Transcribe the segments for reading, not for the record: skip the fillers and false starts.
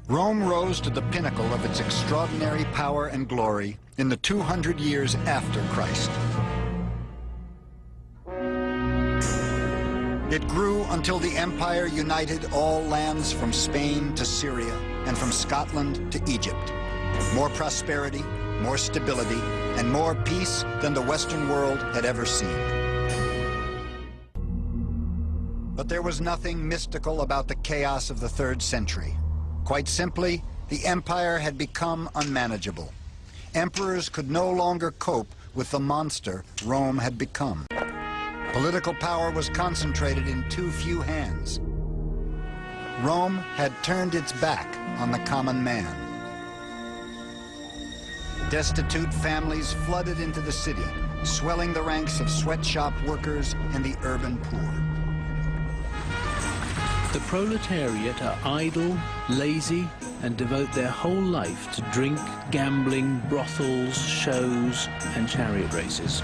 Rome rose to the pinnacle of its extraordinary power and glory in the 200 years after Christ. It grew until the empire united all lands from Spain to Syria and from Scotland to Egypt. More prosperity, more stability, and more peace than the Western world had ever seen. But there was nothing mystical about the chaos of the 3rd century. Quite simply, the empire had become unmanageable. Emperors could no longer cope with the monster Rome had become. Political power was concentrated in too few hands. Rome had turned its back on the common man. Destitute families flooded into the city, swelling the ranks of sweatshop workers and the urban poor. The proletariat are idle, lazy, and devote their whole life to drink, gambling, brothels, shows, and chariot races.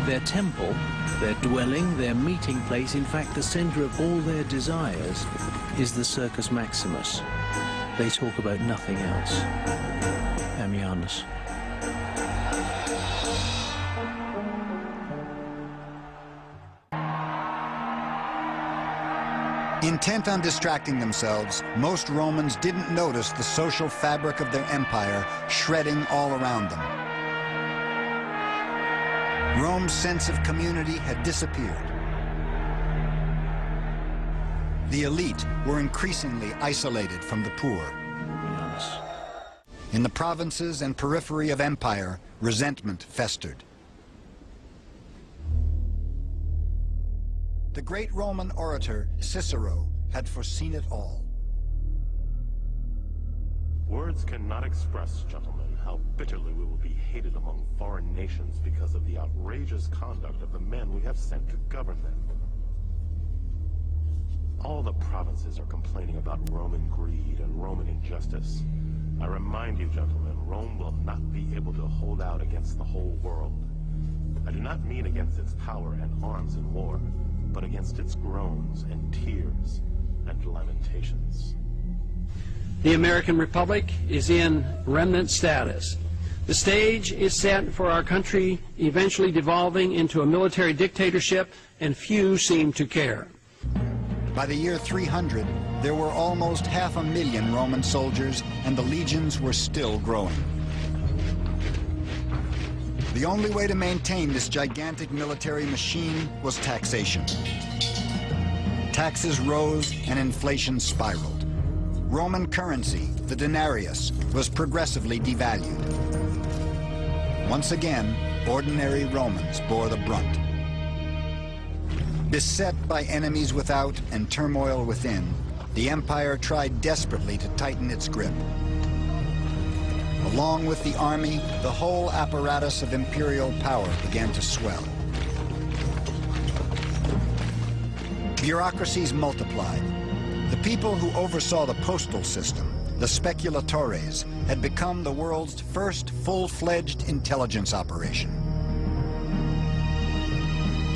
Their temple, their dwelling, their meeting place, in fact the center of all their desires, is the Circus Maximus. They talk about nothing else. Ammianus. Intent on distracting themselves, most Romans didn't notice the social fabric of their empire shredding all around them. Rome's sense of community had disappeared. The elite were increasingly isolated from the poor. In the provinces and periphery of empire, resentment festered. The great Roman orator Cicero had foreseen it all. Words cannot express, gentlemen, how bitterly we will be hated among foreign nations because of the outrageous conduct of the men we have sent to govern them. All the provinces are complaining about Roman greed and Roman injustice. I remind you, gentlemen, Rome will not be able to hold out against the whole world. I do not mean against its power and arms in war, but against its groans and tears and lamentations. The American Republic is in remnant status. The stage is set for our country eventually devolving into a military dictatorship, and few seem to care. By the year 300, there were almost 500,000 Roman soldiers, and the legions were still growing. The only way to maintain this gigantic military machine was taxation. Taxes rose and inflation spiraled. Roman currency, the denarius, was progressively devalued. Once again, ordinary Romans bore the brunt. Beset by enemies without and turmoil within, the empire tried desperately to tighten its grip. Along with the army, the whole apparatus of imperial power began to swell. Bureaucracies multiplied. The people who oversaw the postal system, the speculatores, had become the world's first full-fledged intelligence operation.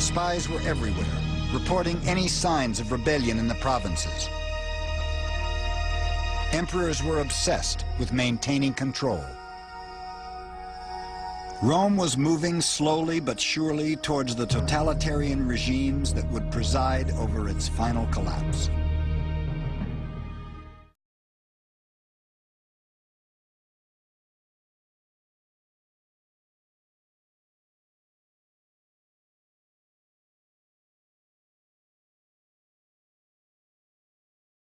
Spies were everywhere, reporting any signs of rebellion in the provinces. Emperors were obsessed with maintaining control. Rome was moving slowly but surely towards the totalitarian regimes that would preside over its final collapse.